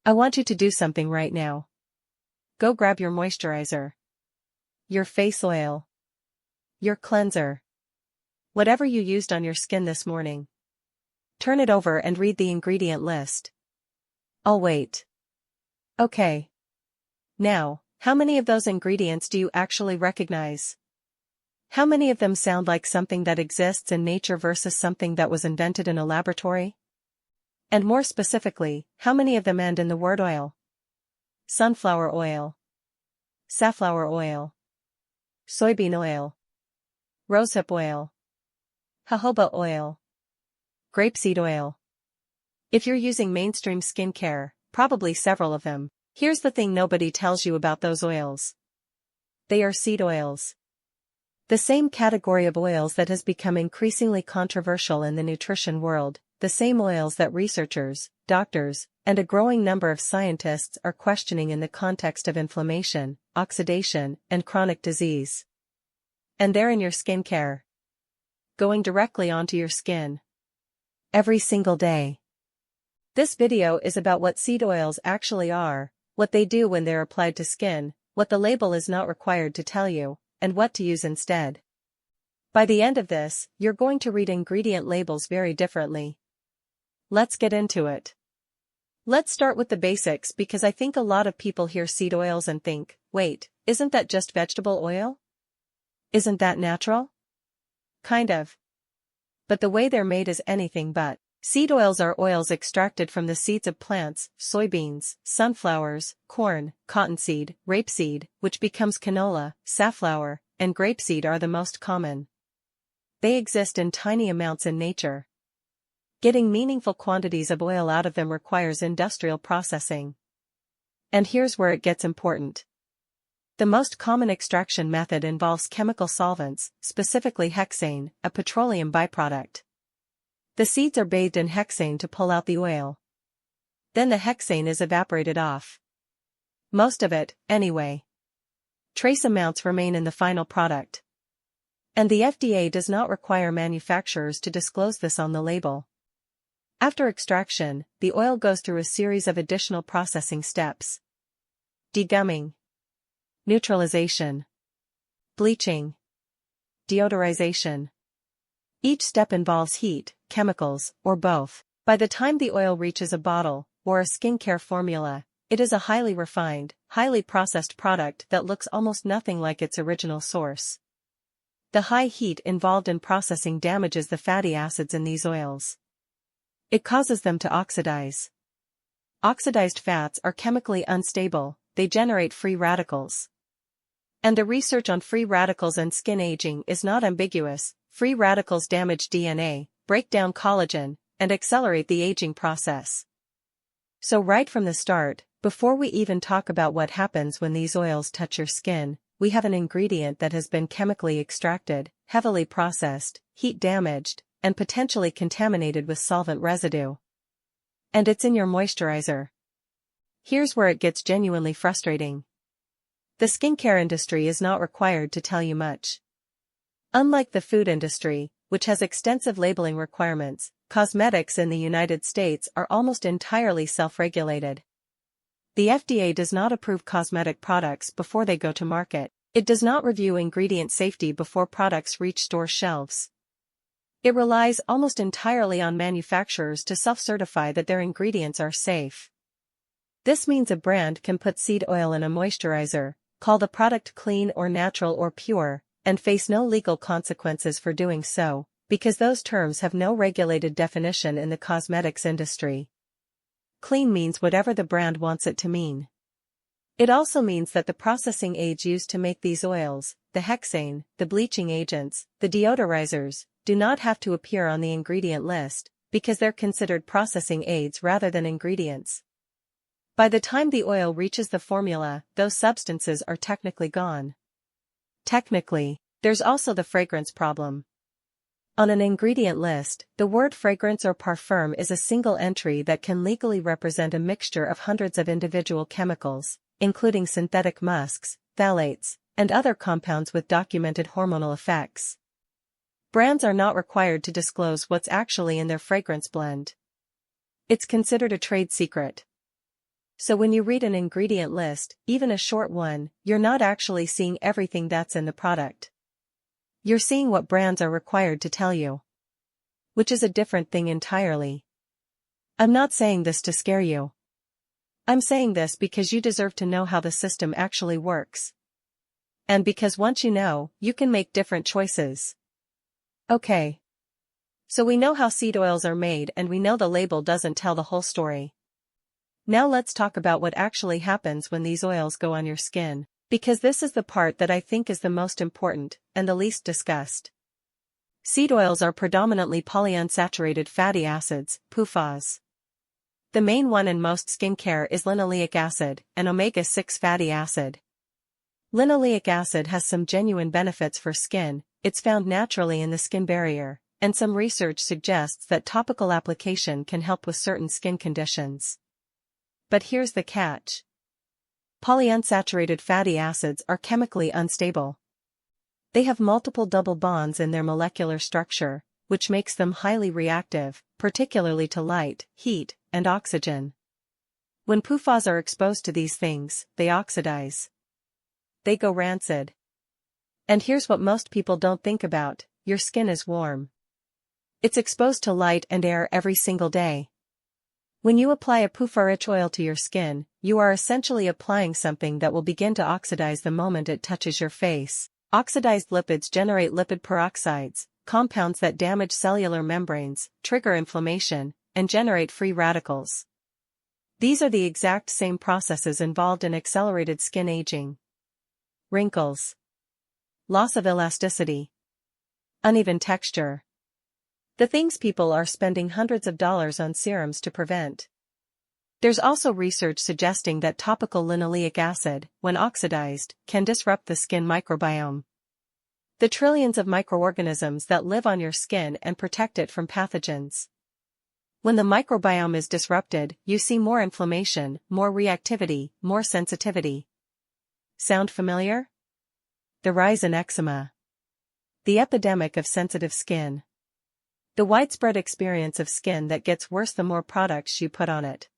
I want you to do something right now. Go grab your moisturizer, your face oil, your cleanser, whatever you used on your skin this morning. Turn it over and read the ingredient list. I'll wait. Okay. Now, how many of those ingredients do you actually recognize? How many of them sound like something that exists in nature versus something that was invented in a laboratory? And more specifically, how many of them end in the word oil? Sunflower oil, safflower oil, soybean oil, rosehip oil, jojoba oil, grapeseed oil. If you're using mainstream skincare, probably several of them. Here's the thing nobody tells you about those oils. They are seed oils. The same category of oils that has become increasingly controversial in the nutrition world, the same oils that researchers, doctors, and a growing number of scientists are questioning in the context of inflammation, oxidation, and chronic disease. And they're in your skincare. Going directly onto your skin. Every single day. This video is about what seed oils actually are, what they do when they're applied to skin, what the label is not required to tell you, and what to use instead. By the end of this, you're going to read ingredient labels very differently. Let's get into it. Let's start with the basics because I think a lot of people hear seed oils and think, wait, isn't that just vegetable oil? Isn't that natural? Kind of. But the way they're made is anything but. Seed oils are oils extracted from the seeds of plants, soybeans, sunflowers, corn, cottonseed, rapeseed, which becomes canola, safflower, and grapeseed are the most common. They exist in tiny amounts in nature. Getting meaningful quantities of oil out of them requires industrial processing. And here's where it gets important. The most common extraction method involves chemical solvents, specifically hexane, a petroleum byproduct. The seeds are bathed in hexane to pull out the oil. Then the hexane is evaporated off. Most of it, anyway. Trace amounts remain in the final product. And the FDA does not require manufacturers to disclose this on the label. After extraction, the oil goes through a series of additional processing steps. Degumming, neutralization, bleaching, deodorization. Each step involves heat, chemicals, or both. By the time the oil reaches a bottle, or a skincare formula, it is a highly refined, highly processed product that looks almost nothing like its original source. The high heat involved in processing damages the fatty acids in these oils. It causes them to oxidize. Oxidized fats are chemically unstable, they generate free radicals. And the research on free radicals and skin aging is not ambiguous. Free radicals damage DNA, break down collagen, and accelerate the aging process. So right from the start, before we even talk about what happens when these oils touch your skin, we have an ingredient that has been chemically extracted, heavily processed, heat damaged, and potentially contaminated with solvent residue. And it's in your moisturizer. Here's where it gets genuinely frustrating. The skincare industry is not required to tell you much. Unlike the food industry, which has extensive labeling requirements, cosmetics in the United States are almost entirely self-regulated. The FDA does not approve cosmetic products before they go to market. It does not review ingredient safety before products reach store shelves. It relies almost entirely on manufacturers to self-certify that their ingredients are safe. This means a brand can put seed oil in a moisturizer, call the product clean or natural or pure, and face no legal consequences for doing so, because those terms have no regulated definition in the cosmetics industry. Clean means whatever the brand wants it to mean. It also means that the processing aids used to make these oils, the hexane, the bleaching agents, the deodorizers, do not have to appear on the ingredient list, because they're considered processing aids rather than ingredients. By the time the oil reaches the formula, those substances are technically gone. Technically, there's also the fragrance problem. On an ingredient list, the word fragrance or parfum is a single entry that can legally represent a mixture of hundreds of individual chemicals, including synthetic musks, phthalates, and other compounds with documented hormonal effects. Brands are not required to disclose what's actually in their fragrance blend. It's considered a trade secret. So when you read an ingredient list, even a short one, you're not actually seeing everything that's in the product. You're seeing what brands are required to tell you. Which is a different thing entirely. I'm not saying this to scare you. I'm saying this because you deserve to know how the system actually works. And because once you know, you can make different choices. Okay. So we know how seed oils are made and we know the label doesn't tell the whole story. Now let's talk about what actually happens when these oils go on your skin, because this is the part that I think is the most important and the least discussed. Seed oils are predominantly polyunsaturated fatty acids, PUFAs. The main one in most skincare is linoleic acid, an omega-6 fatty acid. Linoleic acid has some genuine benefits for skin, it's found naturally in the skin barrier, and some research suggests that topical application can help with certain skin conditions. But here's the catch. Polyunsaturated fatty acids are chemically unstable. They have multiple double bonds in their molecular structure, which makes them highly reactive, particularly to light, heat, and oxygen. When PUFAs are exposed to these things, they oxidize. They go rancid. And here's what most people don't think about: your skin is warm. It's exposed to light and air every single day. When you apply a PUFA-rich oil to your skin, you are essentially applying something that will begin to oxidize the moment it touches your face. Oxidized lipids generate lipid peroxides, compounds that damage cellular membranes, trigger inflammation, and generate free radicals. These are the exact same processes involved in accelerated skin aging. Wrinkles. Loss of elasticity. Uneven texture. The things people are spending hundreds of dollars on serums to prevent. There's also research suggesting that topical linoleic acid, when oxidized, can disrupt the skin microbiome. The trillions of microorganisms that live on your skin and protect it from pathogens. When the microbiome is disrupted, you see more inflammation, more reactivity, more sensitivity. Sound familiar? The rise in eczema. The epidemic of sensitive skin. The widespread experience of skin that gets worse the more products you put on it.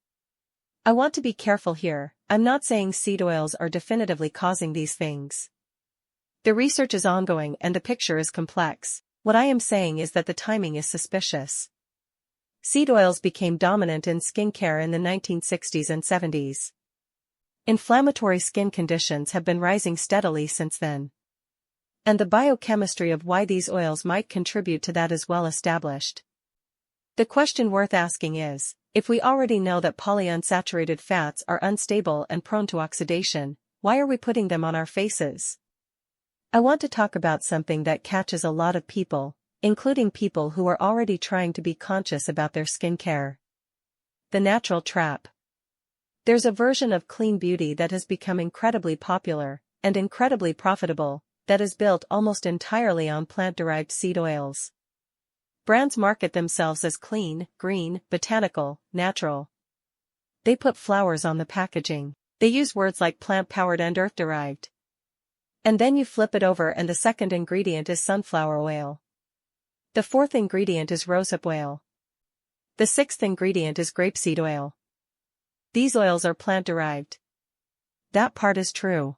I want to be careful here. I'm not saying seed oils are definitively causing these things. The research is ongoing and the picture is complex. What I am saying is that the timing is suspicious. Seed oils became dominant in skincare in the 1960s and 70s. Inflammatory skin conditions have been rising steadily since then. And the biochemistry of why these oils might contribute to that is well established. The question worth asking is, if we already know that polyunsaturated fats are unstable and prone to oxidation, why are we putting them on our faces? I want to talk about something that catches a lot of people, including people who are already trying to be conscious about their skincare. The natural trap. There's a version of clean beauty that has become incredibly popular, and incredibly profitable, that is built almost entirely on plant-derived seed oils. Brands market themselves as clean, green, botanical, natural. They put flowers on the packaging. They use words like plant-powered and earth-derived. And then you flip it over and the second ingredient is sunflower oil. The fourth ingredient is rosehip oil. The sixth ingredient is grapeseed oil. These oils are plant-derived. That part is true.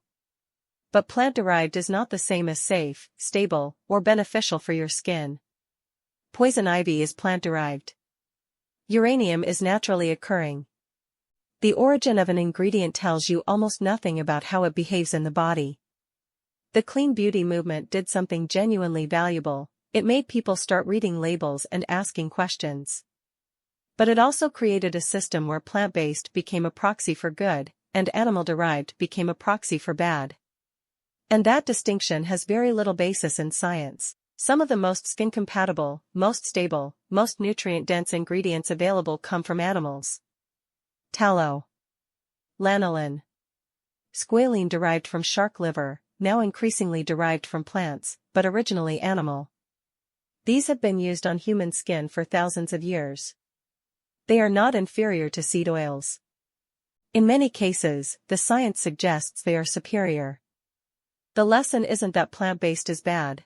But plant-derived is not the same as safe, stable, or beneficial for your skin. Poison ivy is plant-derived. Uranium is naturally occurring. The origin of an ingredient tells you almost nothing about how it behaves in the body. The clean beauty movement did something genuinely valuable. It made people start reading labels and asking questions. But it also created a system where plant-based became a proxy for good, and animal-derived became a proxy for bad. And that distinction has very little basis in science. Some of the most skin-compatible, most stable, most nutrient-dense ingredients available come from animals. Tallow. Lanolin. Squalene derived from shark liver, now increasingly derived from plants, but originally animal. These have been used on human skin for thousands of years. They are not inferior to seed oils. In many cases, the science suggests they are superior. The lesson isn't that plant-based is bad.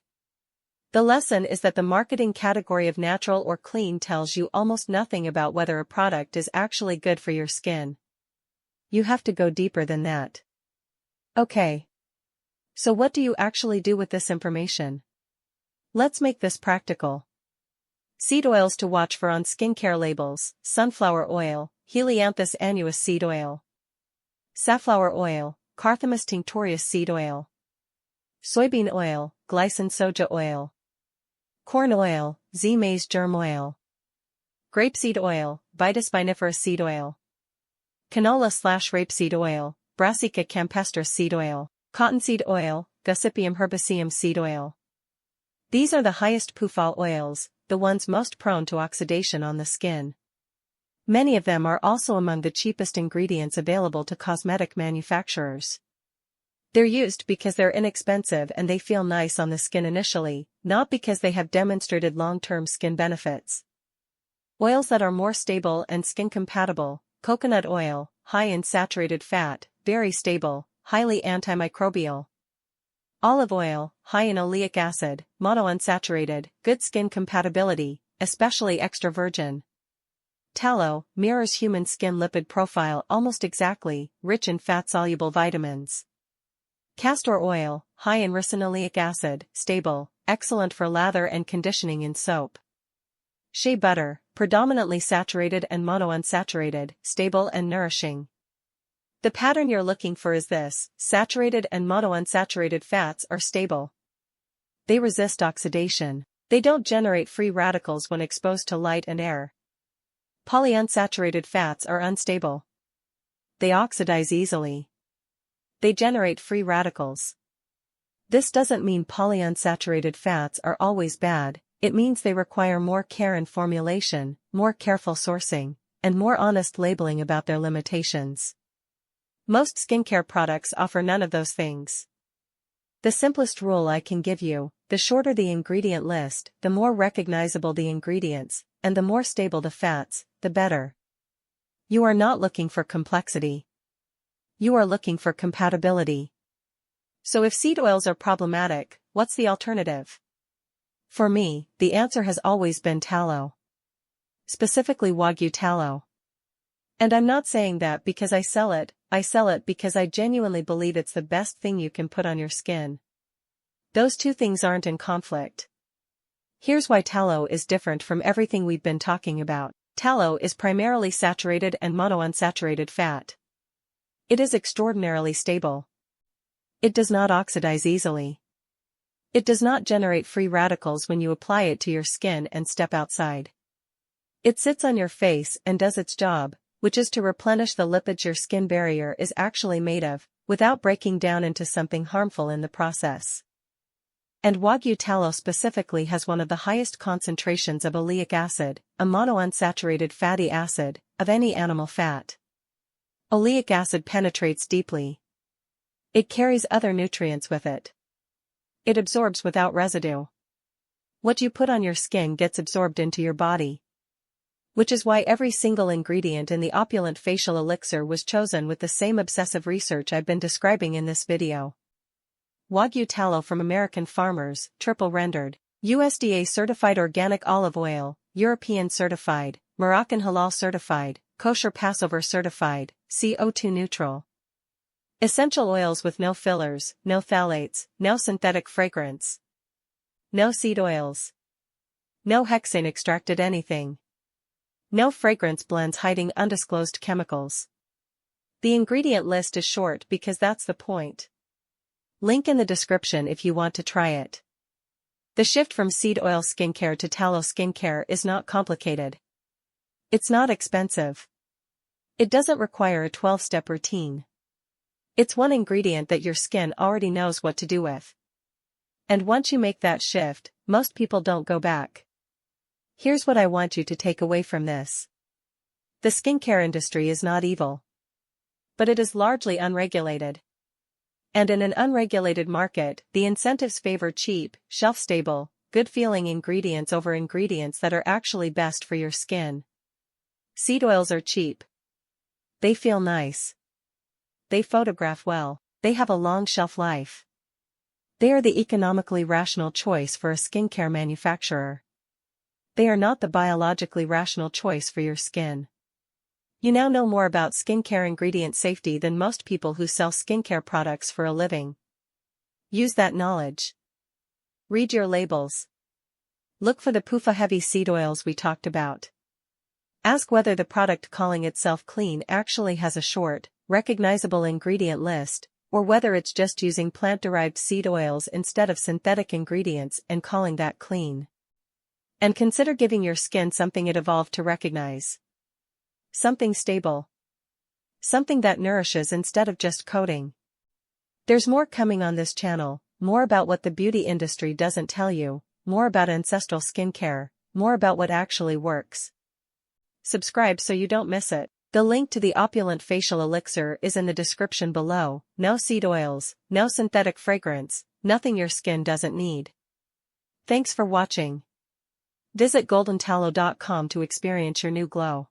The lesson is that the marketing category of natural or clean tells you almost nothing about whether a product is actually good for your skin. You have to go deeper than that. Okay. So what do you actually do with this information? Let's make this practical. Seed oils to watch for on skincare labels: sunflower oil, Helianthus annuus seed oil, safflower oil, Carthamus tinctorius seed oil, soybean oil, glycine soja oil, corn oil, Z maize germ oil, grapeseed oil, Vitis vinifera seed oil, canola/rapeseed oil, Brassica campestris seed oil, cottonseed oil, Gossypium herbaceum seed oil. These are the highest PUFA oils, the ones most prone to oxidation on the skin. Many of them are also among the cheapest ingredients available to cosmetic manufacturers. They're used because they're inexpensive and they feel nice on the skin initially, not because they have demonstrated long-term skin benefits. Oils that are more stable and skin-compatible: coconut oil, high in saturated fat, very stable, highly antimicrobial. Olive oil, high in oleic acid, monounsaturated, good skin compatibility, especially extra virgin. Tallow, mirrors human skin lipid profile almost exactly, rich in fat-soluble vitamins. Castor oil, high in ricinoleic acid, stable, excellent for lather and conditioning in soap. Shea butter, predominantly saturated and monounsaturated, stable and nourishing. The pattern you're looking for is this: saturated and monounsaturated fats are stable. They resist oxidation. They don't generate free radicals when exposed to light and air. Polyunsaturated fats are unstable. They oxidize easily. They generate free radicals. This doesn't mean polyunsaturated fats are always bad, it means they require more care in formulation, more careful sourcing, and more honest labeling about their limitations. Most skincare products offer none of those things. The simplest rule I can give you: the shorter the ingredient list, the more recognizable the ingredients, and the more stable the fats, the better. You are not looking for complexity. You are looking for compatibility. So if seed oils are problematic, what's the alternative? For me, the answer has always been tallow. Specifically wagyu tallow. And I'm not saying that because I sell it because I genuinely believe it's the best thing you can put on your skin. Those two things aren't in conflict. Here's why tallow is different from everything we've been talking about. Tallow is primarily saturated and monounsaturated fat. It is extraordinarily stable. It does not oxidize easily. It does not generate free radicals when you apply it to your skin and step outside. It sits on your face and does its job, which is to replenish the lipids your skin barrier is actually made of, without breaking down into something harmful in the process. And wagyu tallow specifically has one of the highest concentrations of oleic acid, a monounsaturated fatty acid, of any animal fat. Oleic acid penetrates deeply. It carries other nutrients with it. It absorbs without residue. What you put on your skin gets absorbed into your body. Which is why every single ingredient in the opulent facial elixir was chosen with the same obsessive research I've been describing in this video. Wagyu tallow from American farmers, triple rendered, USDA certified organic olive oil, European certified, Moroccan halal certified, kosher Passover certified, CO2 neutral. Essential oils with no fillers, no phthalates, no synthetic fragrance. No seed oils. No hexane extracted anything. No fragrance blends hiding undisclosed chemicals. The ingredient list is short because that's the point. Link in the description if you want to try it. The shift from seed oil skincare to tallow skincare is not complicated. It's not expensive. It doesn't require a 12-step routine. It's one ingredient that your skin already knows what to do with. And once you make that shift, most people don't go back. Here's what I want you to take away from this. The skincare industry is not evil. But it is largely unregulated. And in an unregulated market, the incentives favor cheap, shelf-stable, good-feeling ingredients over ingredients that are actually best for your skin. Seed oils are cheap. They feel nice. They photograph well. They have a long shelf life. They are the economically rational choice for a skincare manufacturer. They are not the biologically rational choice for your skin. You now know more about skincare ingredient safety than most people who sell skincare products for a living. Use that knowledge. Read your labels. Look for the PUFA heavy seed oils we talked about. Ask whether the product calling itself clean actually has a short, recognizable ingredient list, or whether it's just using plant-derived seed oils instead of synthetic ingredients and calling that clean. And consider giving your skin something it evolved to recognize. Something stable. Something that nourishes instead of just coating. There's more coming on this channel, more about what the beauty industry doesn't tell you, more about ancestral skincare, more about what actually works. Subscribe so you don't miss it. The link to the opulent facial elixir is in the description below. No seed oils, no synthetic fragrance, nothing your skin doesn't need. Thanks for watching. Visit goldentallow.com to experience your new glow.